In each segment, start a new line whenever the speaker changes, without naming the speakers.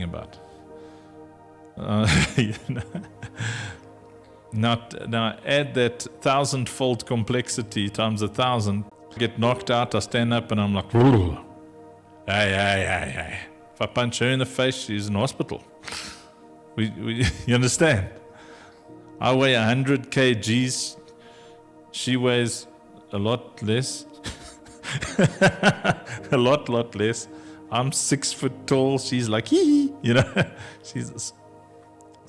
about. You know? Now add that 1,000-fold complexity times 1,000. I get knocked out, I stand up and I'm like, hey. If I punch her in the face, she's in hospital. You understand? I weigh 100 kgs. She weighs a lot less. A lot less. I'm 6 foot tall. She's like, hee, you know. She's a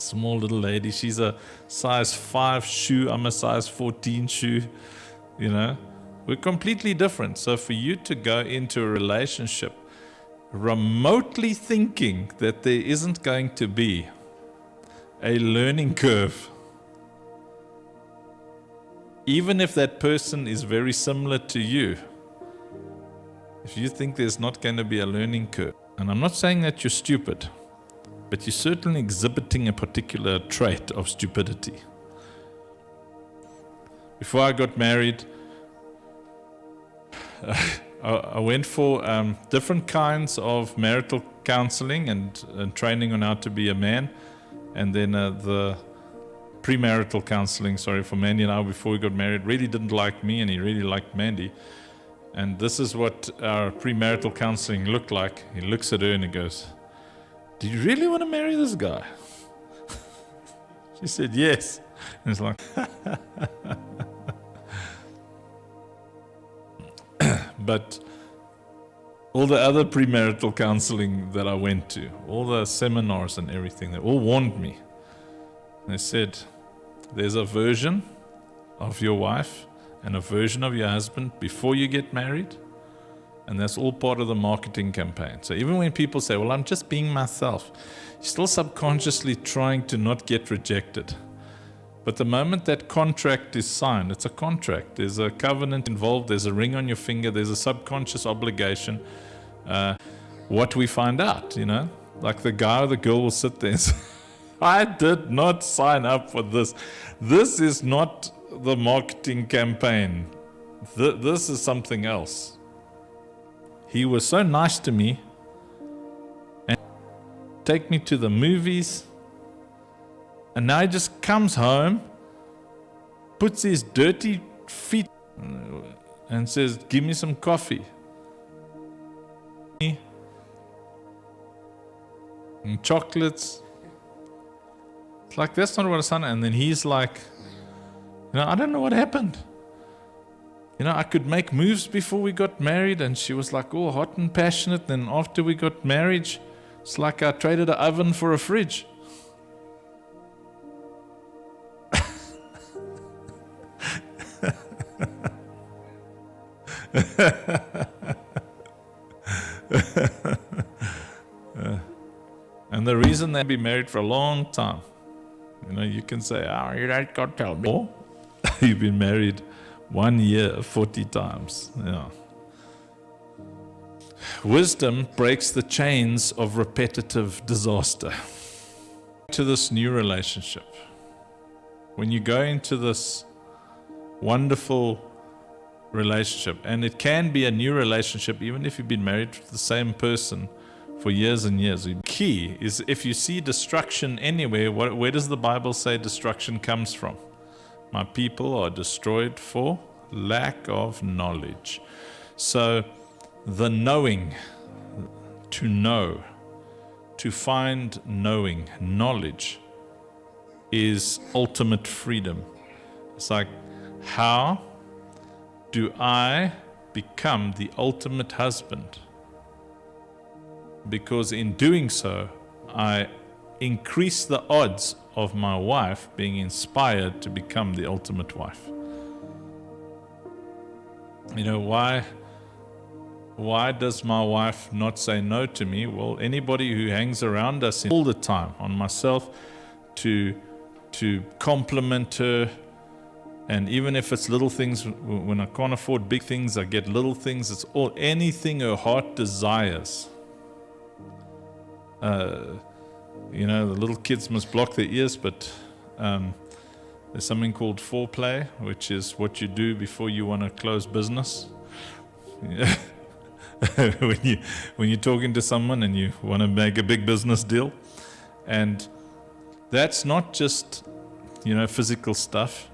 small little lady. She's a size 5 shoe. I'm a size 14 shoe. You know, we're completely different. So for you to go into a relationship remotely thinking that there isn't going to be a learning curve, even if that person is very similar to you, if you think there's not going to be a learning curve, and I'm not saying that you're stupid, but you're certainly exhibiting a particular trait of stupidity. Before I got married, I went for different kinds of marital counseling and training on how to be a man, and then the premarital counseling, for Mandy and I before we got married. Really didn't like me and he really liked Mandy. And this is what our premarital counseling looked like. He looks at her and he goes, "Do you really want to marry this guy?" She said, "Yes." And it's like, but all the other premarital counseling that I went to, all the seminars and everything, they all warned me. They said, there's a version of your wife and a version of your husband before you get married, and that's all part of the marketing campaign. So even when people say, well, I'm just being myself, you're still subconsciously trying to not get rejected. But the moment that contract is signed, it's a contract. There's a covenant involved, there's a ring on your finger, there's a subconscious obligation. What we find out, you know, like the guy or the girl will sit there and say, I did not sign up for this. This is not the marketing campaign. This is something else. He was so nice to me and take me to the movies. And now he just comes home, puts his dirty feet and says, give me some coffee. And chocolates. It's like, that's not what I signed. And then he's like, you know, I don't know what happened. You know, I could make moves before we got married, and she was like, oh, hot and passionate. Then after we got married, it's like I traded an oven for a fridge. And the reason they've been married for a long time, you know, you can say, oh, you don't got to tell me. Or you've been married 1 year 40 times. Yeah. Wisdom breaks the chains of repetitive disaster. To this new relationship, when you go into this wonderful relationship, and it can be a new relationship even if you've been married to the same person for years and years. The key is, if you see destruction anywhere, where does the Bible say destruction comes from? My people are destroyed for lack of knowledge. So the knowing, to know, to find knowing, knowledge, is ultimate freedom. It's like, how do I become the ultimate husband? Because in doing so, I increase the odds of my wife being inspired to become the ultimate wife. You know, why does my wife not say no to me? Well, anybody who hangs around us all the time, on myself, to compliment her, and even if it's little things, when I can't afford big things, I get little things. It's all, anything her heart desires. You know, the little kids must block their ears, but there's something called foreplay, which is what you do before you want to close business. when you're talking to someone and you want to make a big business deal. And that's not just, physical stuff.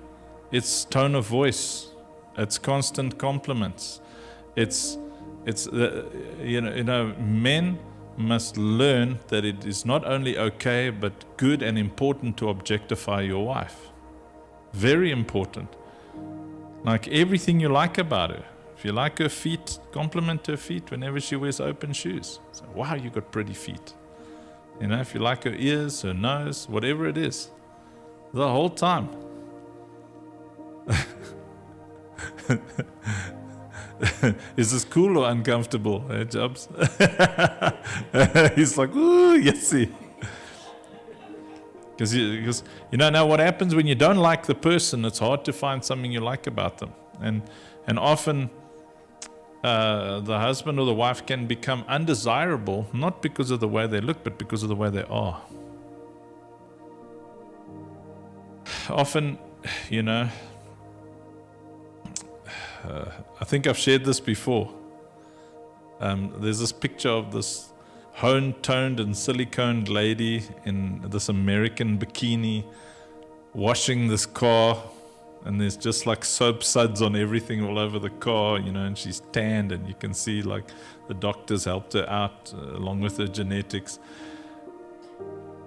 It's tone of voice. It's constant compliments. It's men must learn that it is not only okay but good and important to objectify your wife. Very important. Like everything you like about her. If you like her feet, compliment her feet whenever she wears open shoes. So, wow, you got pretty feet. If you like her ears, her nose, whatever it is, the whole time. Is this cool or uncomfortable, Jobs? He's like, ooh, yes. Because now what happens when you don't like the person, it's hard to find something you like about them. And often the husband or the wife can become undesirable, not because of the way they look, but because of the way they are. Often, I think I've shared this before. There's this picture of this toned and siliconed lady in this American bikini washing this car, and there's just like soap suds on everything all over the car, and she's tanned, and you can see like the doctors helped her out along with her genetics.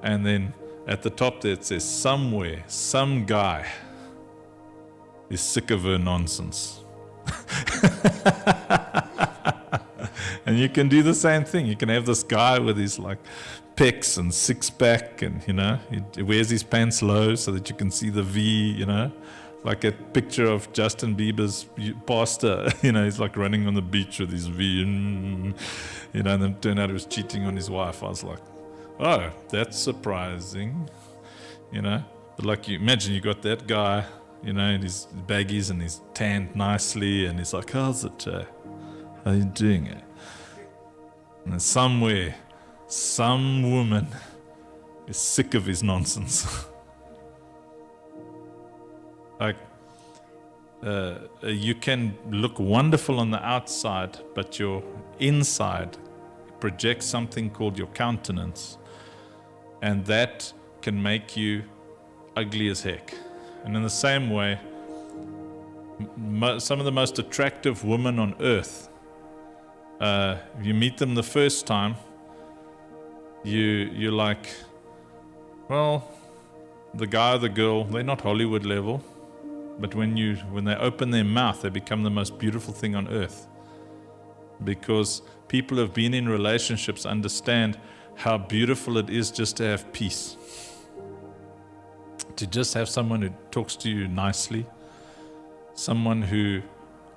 And then at the top there it says, somewhere, some guy is sick of her nonsense. And you can do the same thing. You can have this guy with his like pecs and six pack, and he wears his pants low so that you can see the V, like a picture of Justin Bieber's pastor, he's like running on the beach with his V, and then it turned out he was cheating on his wife. I was like, oh, that's surprising, But like, you imagine you got that guy, in his baggies, and he's tanned nicely, and he's like, how's it, Jay? How you doing it? And somewhere, some woman is sick of his nonsense. Like, you can look wonderful on the outside, but your inside projects something called your countenance, and that can make you ugly as heck. And in the same way, some of the most attractive women on earth, you meet them the first time, you're like, well, the guy or the girl, they're not Hollywood level, but when they open their mouth, they become the most beautiful thing on earth. Because people who have been in relationships understand how beautiful it is just to have peace. To just have someone who talks to you nicely, someone who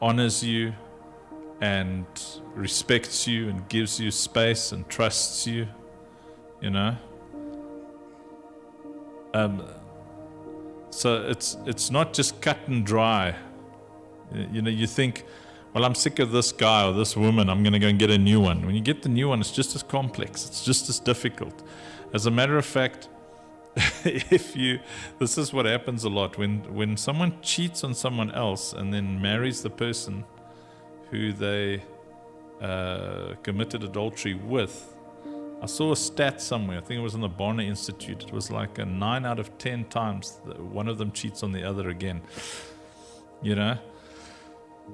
honors you and respects you and gives you space and trusts you, So it's not just cut and dry. You think, well, I'm sick of this guy or this woman, I'm going to go and get a new one. When you get the new one, it's just as complex, it's just as difficult. As a matter of fact, this is what happens a lot when someone cheats on someone else and then marries the person who they committed adultery with. I saw a stat somewhere, I think it was in the Barna Institute, it was like 9 out of 10 times one of them cheats on the other again.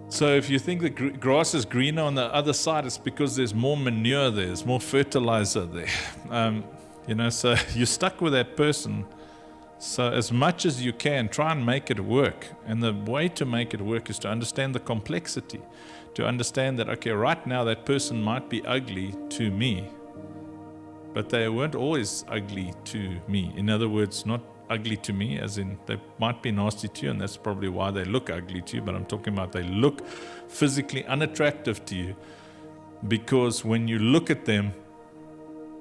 So if you think the grass is greener on the other side, it's because there's more manure there, there's more fertilizer there. So you're stuck with that person. So as much as you can, try and make it work. And the way to make it work is to understand the complexity. To understand that, okay, right now that person might be ugly to me, but they weren't always ugly to me. In other words, not ugly to me as in they might be nasty to you, and that's probably why they look ugly to you, but I'm talking about they look physically unattractive to you because when you look at them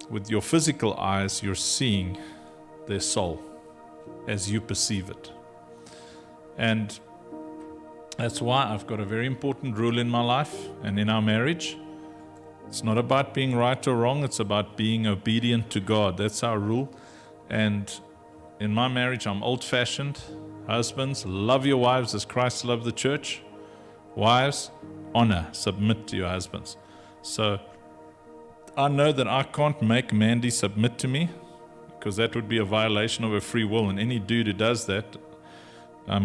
with your physical eyes, you're seeing their soul as you perceive it. And that's why I've got a very important rule in my life and in our marriage. It's not about being right or wrong, it's about being obedient to God. That's our rule. And in my marriage, I'm old-fashioned. Husbands, love your wives as Christ loved the church. Wives, honor, submit to your husbands. So I know that I can't make Mandy submit to me, because that would be a violation of her free will. And any dude who does that,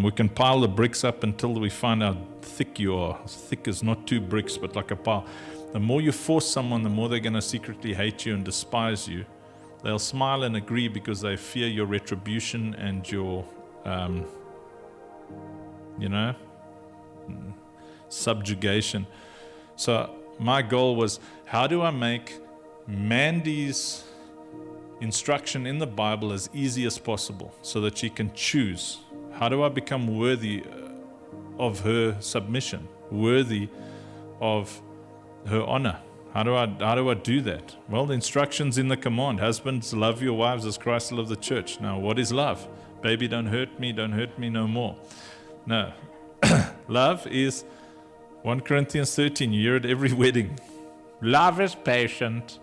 we can pile the bricks up until we find out how thick you are. Thick is not 2 bricks, but like a pile. The more you force someone, the more they're going to secretly hate you and despise you. They'll smile and agree because they fear your retribution and your, subjugation. So my goal was, how do I make Mandy's instruction in the Bible as easy as possible so that she can choose? How do I become worthy of her submission, worthy of her honor? How do I do that? Well, the instructions in the command: husbands, love your wives as Christ loved the church. Now, what is love? Baby, don't hurt me no more. No. Love is 1 Corinthians 13. You hear it every wedding. Love is patient.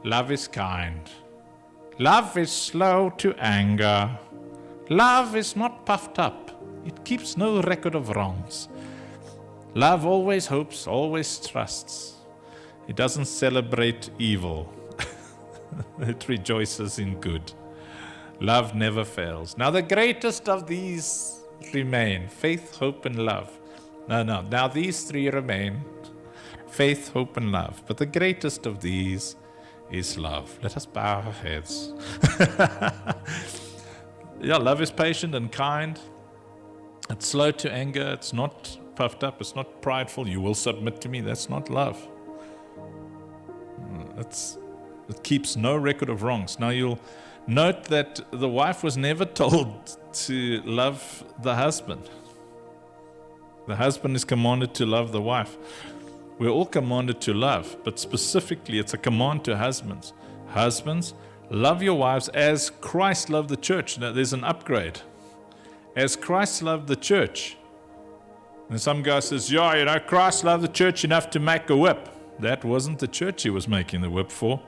Love is kind. Love is slow to anger. Love is not puffed up. It keeps no record of wrongs. Love always hopes, always trusts. It doesn't celebrate evil. It rejoices in good. Love never fails. Now the greatest of these remain: faith, hope, and love. No. Now these 3 remain: faith, hope, and love. But the greatest of these is love. Let us bow our heads. Yeah, love is patient and kind. It's slow to anger. It's not puffed up. It's not prideful. You will submit to me. That's not love. It keeps no record of wrongs. Now you'll note that the wife was never told to love the husband. The husband is commanded to love the wife. We're all commanded to love, but specifically it's a command to husbands. Husbands, love your wives as Christ loved the church. Now there's an upgrade. As Christ loved the church. And some guy says, Christ loved the church enough to make a whip. That wasn't the church he was making the whip for.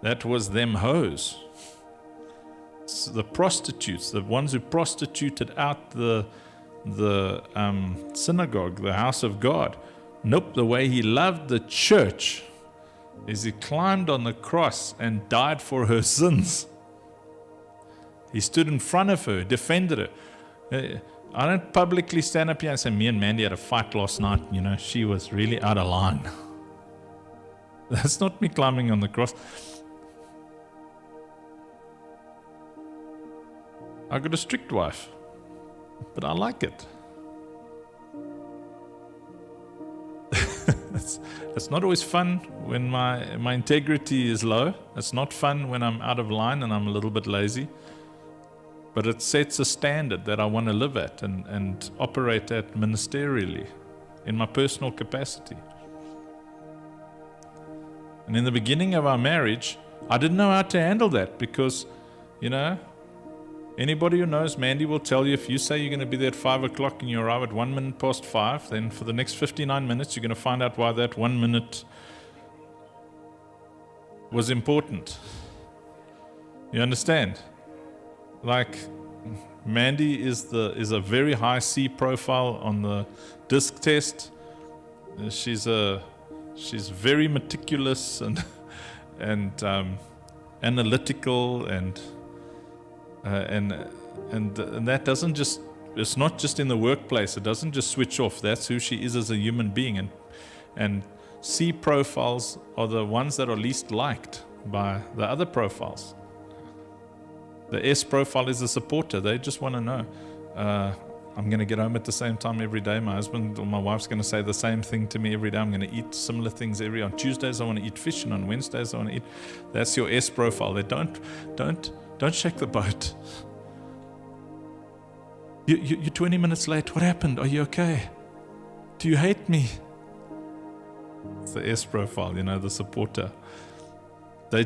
That was them hoes. It's the prostitutes, the ones who prostituted out the synagogue, the house of God. Nope, the way he loved the church is he climbed on the cross and died for her sins. He stood in front of her, defended her. I don't publicly stand up here and say, me and Mandy had a fight last night. She was really out of line. That's not me climbing on the cross. I got a strict wife, but I like it. It's not always fun when my integrity is low. It's not fun when I'm out of line and I'm a little bit lazy. But it sets a standard that I want to live at and operate at ministerially in my personal capacity. And in the beginning of our marriage, I didn't know how to handle that because, anybody who knows Mandy will tell you, if you say you're going to be there at 5 o'clock and you arrive at 1 minute past 5, then for the next 59 minutes, you're going to find out why that 1 minute was important. You understand? Like, Mandy is a very high C profile on the disc test. She's very meticulous and analytical and that doesn't just, it's not just in the workplace. It doesn't just switch off. That's who she is as a human being. And C profiles are the ones that are least liked by the other profiles. The S profile is a supporter. They just want to know, I'm going to get home at the same time every day. My husband or my wife's going to say the same thing to me every day. I'm going to eat similar things on Tuesdays I want to eat fish, and on Wednesdays I want to eat. That's your S profile. They don't shake the boat. You're 20 minutes late. What happened? Are you okay? Do you hate me? It's the S profile, the supporter. They're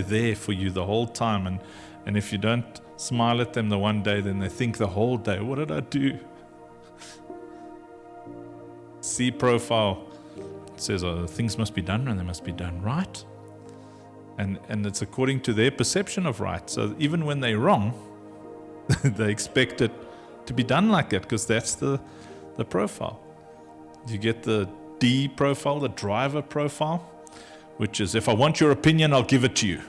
there for you the whole time, and if you don't smile at them the one day, then they think the whole day, what did I do? C profile says, things must be done and they must be done right. And it's according to their perception of right. So even when they're wrong, they expect it to be done like that because that's the profile. You get the D profile, the driver profile, which is, if I want your opinion, I'll give it to you.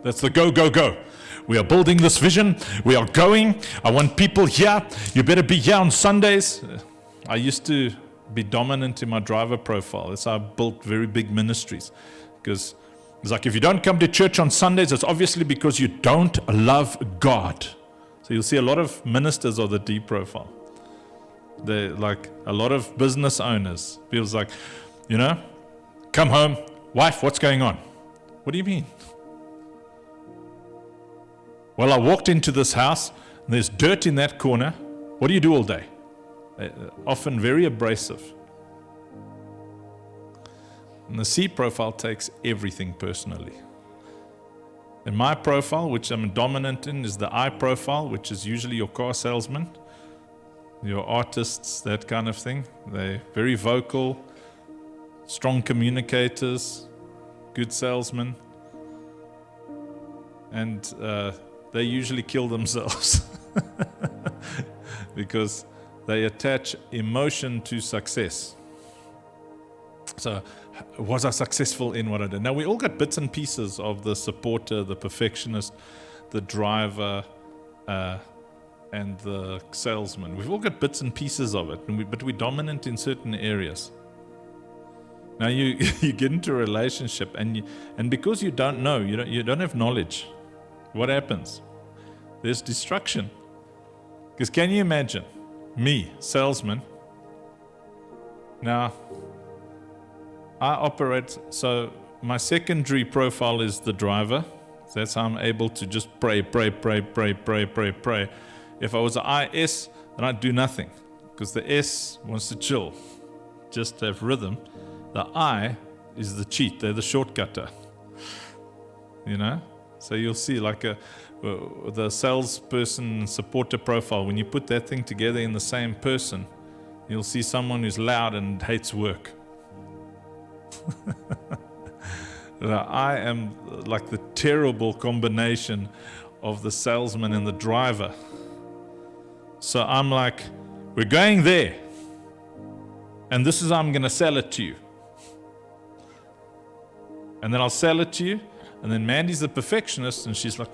That's the go, go, go. We are building this vision. We are going. I want people here. You better be here on Sundays. I used to be dominant in my driver profile. That's how I built very big ministries. Because it's like, if you don't come to church on Sundays, it's obviously because you don't love God. So you'll see a lot of ministers of the D profile. They're like a lot of business owners. Feels like, come home, wife, what's going on? What do you mean? Well, I walked into this house, and there's dirt in that corner. What do you do all day? Often very abrasive. And the C profile takes everything personally. And my profile, which I'm dominant in, is the I profile, which is usually your car salesman, your artists, that kind of thing. They're very vocal, strong communicators, good salesmen. And they usually kill themselves because they attach emotion to success. So, was I successful in what I did? Now, we all got bits and pieces of the supporter, the perfectionist, the driver, and the salesman. We've all got bits and pieces of it, but we're dominant in certain areas. Now, you get into a relationship, and because you don't know, you don't have knowledge. What happens? There's destruction. Because can you imagine me, salesman? Now, I operate, so my secondary profile is the driver. So that's how I'm able to just pray. If I was an IS, then I'd do nothing. Because the S wants to chill, just have rhythm. The I is the cheat, they're the shortcutter. So you'll see like the salesperson supporter profile, when you put that thing together in the same person, you'll see someone who's loud and hates work. I am like the terrible combination of the salesman and the driver. So I'm like, we're going there, and this is how I'm going to sell it to you. And then I'll sell it to you. And then Mandy's the perfectionist, and she's like,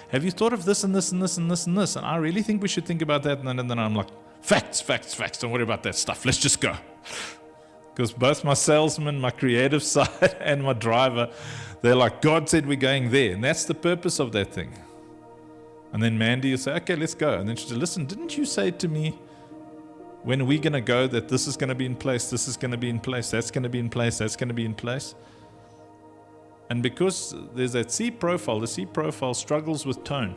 have you thought of this and this and this and this and this? And I really think we should think about that. And then I'm like, facts. Don't worry about that stuff. Let's just go. Because both my salesman, my creative side, and my driver, they're like, God said we're going there. And that's the purpose of that thing. And then Mandy will say, okay, let's go. And then she'll say, listen, didn't you say to me, when are we going to go, that this is going to be in place, this is going to be in place, that's going to be in place, that's going to be in place? And because there's that C profile, the C profile struggles with tone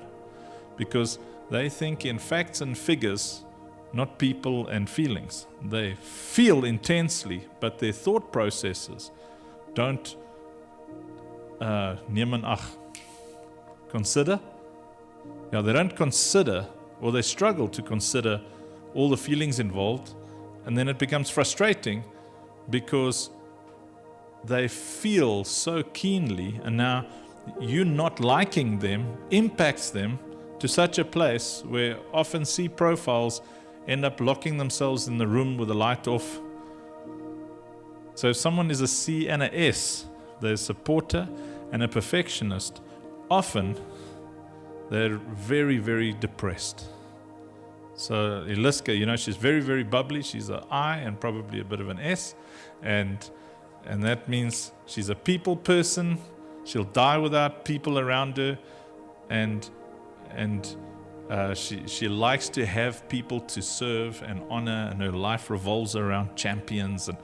because they think in facts and figures, not people and feelings. They feel intensely, but their thought processes don't nemen ag, consider. Yeah, they don't consider, or they struggle to consider all the feelings involved, and then it becomes frustrating because they feel so keenly, and now you not liking them impacts them to such a place where often C profiles end up locking themselves in the room with the light off. So if someone is a C and a S, they're a supporter and a perfectionist, often they're very, very depressed. So Eliska, she's very, very bubbly. She's an I and probably a bit of an S, and that means she's a people person. She'll die without people around her, and she likes to have people to serve and honor, and her life revolves around champions. And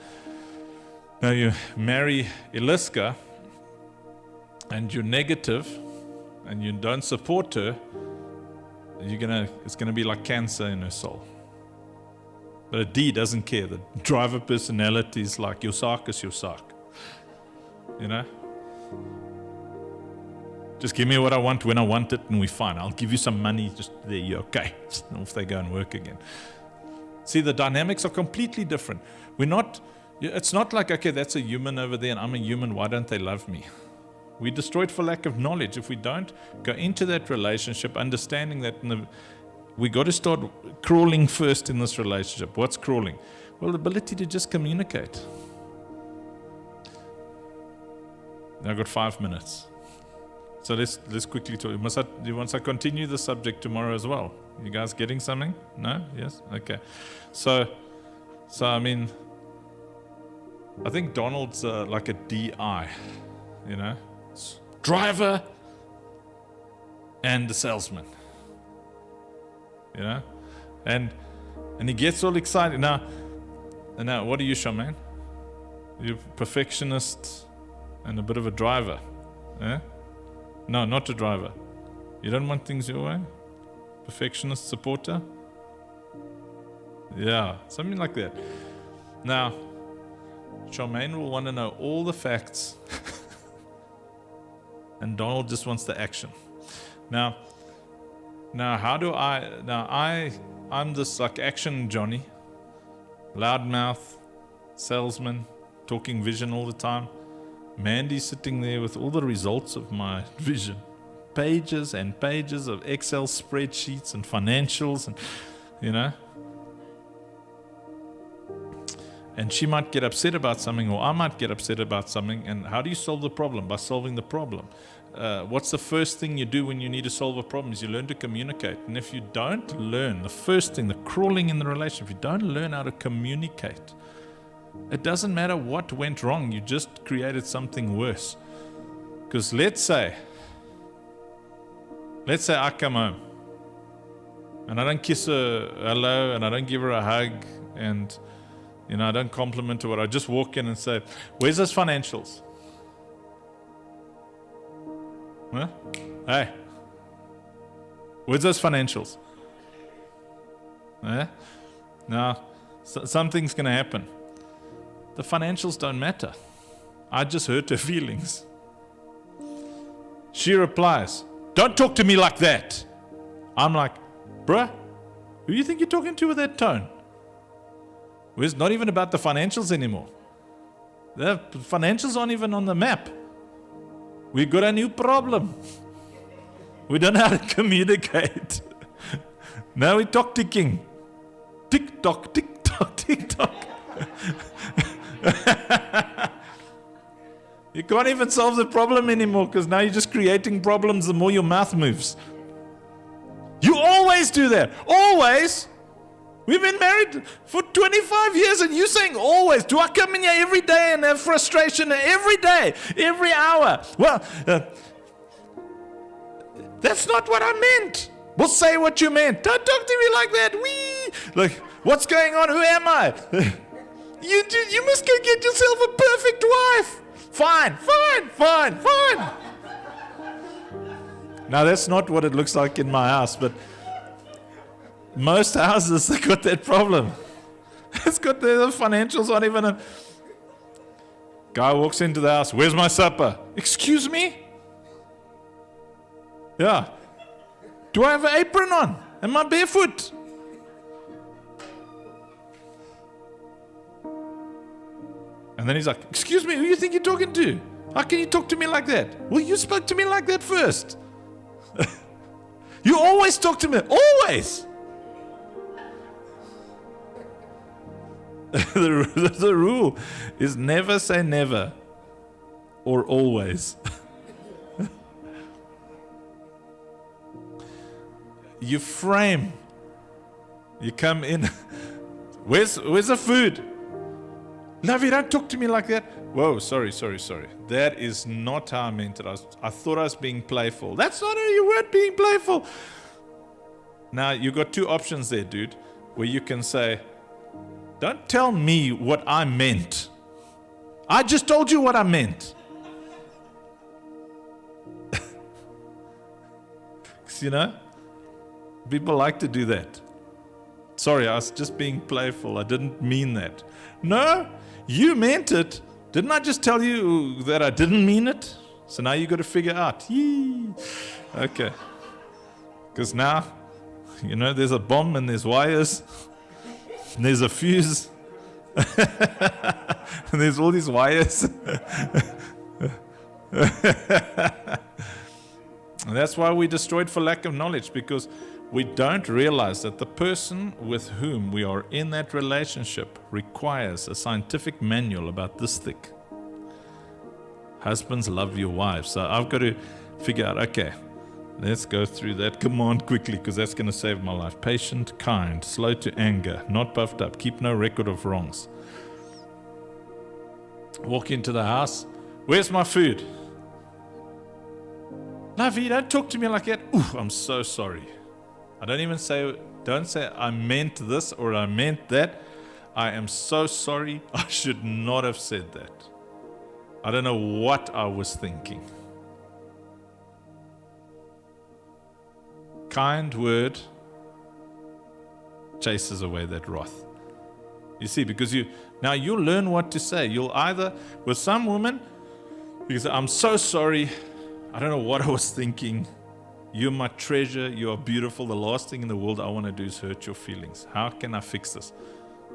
now you marry Eliska, and you're negative, and you don't support her. It's gonna be like cancer in her soul. But a D doesn't care. The driver personality is like, your sark is your sark. Just give me what I want when I want it, and we're fine. I'll give you some money, just there, you're okay. Off they go and work again. See, the dynamics are completely different. It's not like, okay, that's a human over there and I'm a human, why don't they love me? We destroy it for lack of knowledge. If we don't go into that relationship, understanding that We got to start crawling first in this relationship. What's crawling? Well, the ability to just communicate. Now I've got 5 minutes. So let's quickly talk. Once I continue the subject tomorrow as well. You guys getting something? No? Yes? Okay. So I mean, I think Donald's like a DI, driver and the salesman, and he gets all excited. Now, what are you, Charmaine? You're a perfectionist and a bit of a driver, eh? No, not a driver. You don't want things your way? Perfectionist supporter? Yeah, something like that. Now, Charmaine will want to know all the facts and Donald just wants the action. Now how do I'm this like action Johnny, loudmouth, salesman, talking vision all the time. Mandy's sitting there with all the results of my vision. Pages and pages of Excel spreadsheets and financials and, And she might get upset about something, or I might get upset about something. And how do you solve the problem? By solving the problem. What's the first thing you do when you need to solve a problem? Is you learn to communicate. And if you don't learn, the first thing, the crawling in the relationship, if you don't learn how to communicate, it doesn't matter what went wrong. You just created something worse. Because let's say I come home and I don't kiss her hello and I don't give her a hug and I don't compliment her. I just walk in and say, "Where's those financials?" Huh? Hey, where's those financials? Now, something's going to happen. The financials don't matter. I just hurt her feelings. She replies, "Don't talk to me like that." I'm like, "Bruh, who do you think you're talking to with that tone?" It's not even about the financials anymore. The financials aren't even on the map. We've got a new problem. We don't know how to communicate. Now we're ticking. Tick tock, tick tock, tick tock. You can't even solve the problem anymore because now you're just creating problems the more your mouth moves. You always do that. Always. We've been married for 25 years and you saying always. Do I come in here every day and have frustration every day, every hour? Well, that's not what I meant. Well, say what you meant. Don't talk to me like that. Like, what's going on? Who am I? You must go get yourself a perfect wife. Fine. Now, that's not what it looks like in my house, but most houses have got that problem. It's got the financials aren't even a... Guy walks into the house, "Where's my supper?" "Excuse me?" "Yeah." "Do I have an apron on? Am I barefoot?" And then he's like, "Excuse me, who do you think you're talking to? How can you talk to me like that?" "Well, you spoke to me like that first." You always talk to me. Always. The rule is never say never or always. You frame. You come in. Where's the food? "Lovey, don't talk to me like that." "Whoa, sorry. That is not how I meant it. I thought I was being playful." "That's not how you weren't being playful." Now, you got two options there, dude, where you can say, "Don't tell me what I meant. I just told you what I meant." People like to do that. "Sorry, I was just being playful. I didn't mean that." "No, you meant it. Didn't I just tell you that I didn't mean it?" So now you got to figure out. Yee. Okay. Because now, there's a bomb and there's wires. And there's a fuse. And there's all these wires. And that's why we destroyed for lack of knowledge, because we don't realize that the person with whom we are in that relationship requires a scientific manual about this thick. Husbands, love your wives. So I've got to figure out, okay, let's go through that command quickly because that's going to save my life. Patient, kind, slow to anger, not puffed up, keep no record of wrongs. Walk into the house, where's my food? Lovey, don't talk to me like that. Ooh, I'm so sorry. I don't say I meant this or I meant that. I am so sorry. I should not have said that. I don't know what I was thinking. Kind word chases away that wrath. You see, because you'll learn what to say. You'll either, with some women, you say, I'm so sorry. I don't know what I was thinking. You're my treasure. You are beautiful. The last thing in the world I want to do is hurt your feelings. How can I fix this?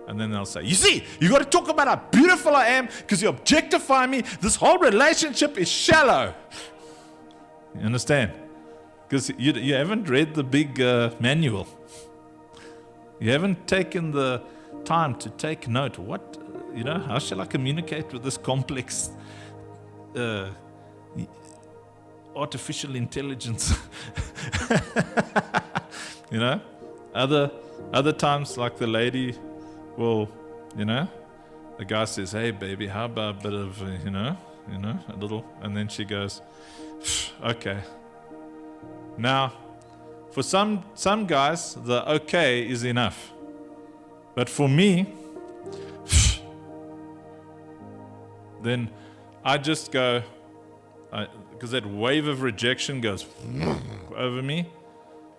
And then they'll say, you see, you got to talk about how beautiful I am because you objectify me. This whole relationship is shallow. You understand? Because you haven't read the big manual. You haven't taken the time to take note. How shall I communicate with this complex artificial intelligence? Other times, like the lady, the guy says, hey baby, how about a bit of, a little, and then she goes, okay. Now, for some guys, the okay is enough. But for me, then I just go, because that wave of rejection goes over me.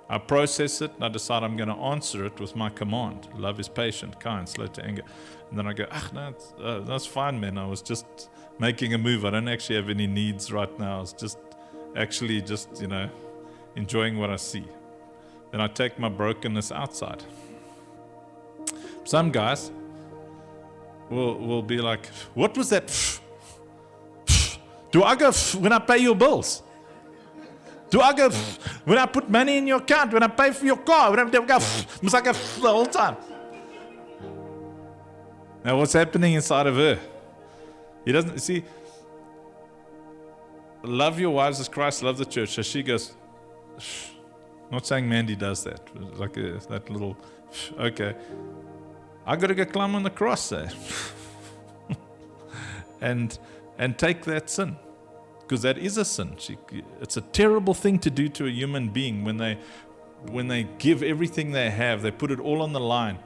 I process it and I decide I'm going to answer it with my command. Love is patient, kind, slow to anger. And then I go, that's fine, man. I was just making a move. I don't actually have any needs right now. I was just enjoying what I see. Then I take my brokenness outside. Some guys will be like, what was that? Do I go when I pay your bills? Do I go when I put money in your account? When I pay for your car? When I go, must I go the whole time? Now what's happening inside of her? He doesn't see. Love your wives as Christ loved the church. So she goes. Not saying Mandy does that. It's like that little. Okay, I got to go climb on the cross there, and take that sin. Because that is a sin. It's a terrible thing to do to a human being when they give everything they have, they put it all on the line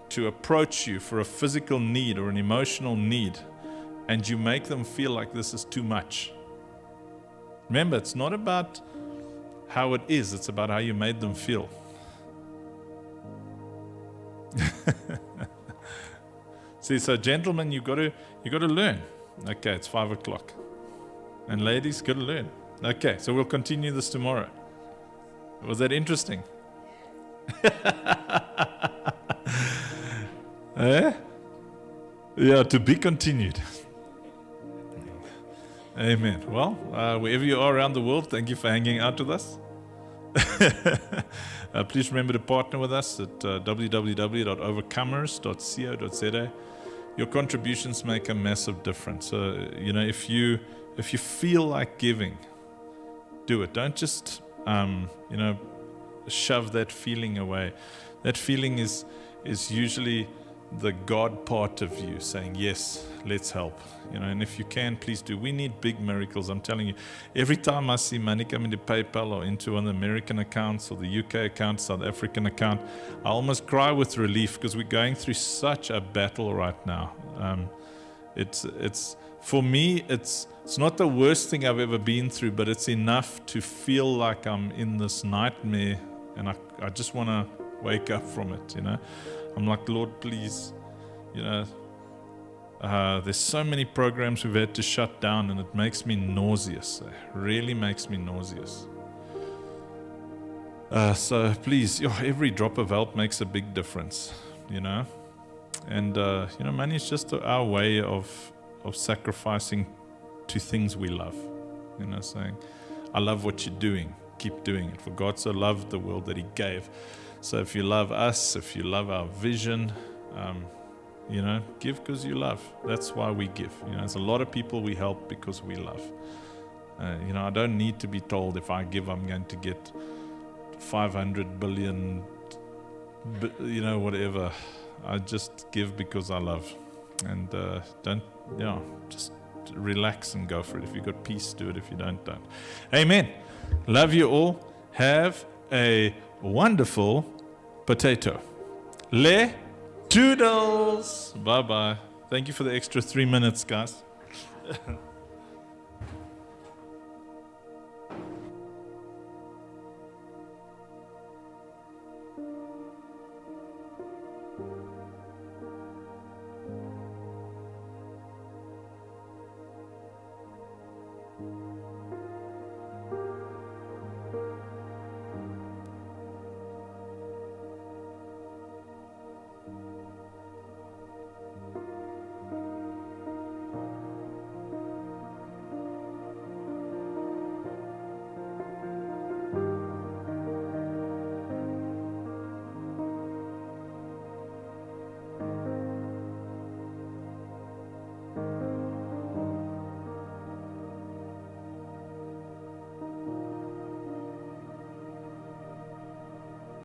to approach you for a physical need or an emotional need, and you make them feel like this is too much. Remember, it's not about how it is, it's about how you made them feel. See, so gentlemen, you got to learn. Okay, it's 5:00. And ladies, got to learn. Okay, so we'll continue this tomorrow. Was that interesting? Yeah, to be continued. Amen. Well, wherever you are around the world, thank you for hanging out with us. Please remember to partner with us at www.overcomers.co.za. Your contributions make a massive difference. So, if you feel like giving, do it. Don't just, shove that feeling away. That feeling is usually the God part of you saying, yes, let's help. And if you can, please do. We need big miracles. I'm telling you, every time I see money come into PayPal or into one of the American accounts or the UK account, South African account, I almost cry with relief because we're going through such a battle right now. It's for me, it's not the worst thing I've ever been through, but it's enough to feel like I'm in this nightmare, and I just want to wake up from it. I'm like, Lord, please, there's so many programs we've had to shut down, and it makes me nauseous. It really makes me nauseous. So please, every drop of help makes a big difference, And, money is just our way of sacrificing to things we love. Saying, I love what you're doing. keep doing it. For God so loved the world that He gave. So if you love us, if you love our vision, give because you love. That's why we give. There's a lot of people we help because we love. I don't need to be told if I give, I'm going to get 500 billion, whatever. I just give because I love. And just relax and go for it. If you've got peace, do it. If you don't. Amen. Love you all. Have a wonderful potato. Le toodles. Bye-bye. Thank you for the extra 3 minutes, guys.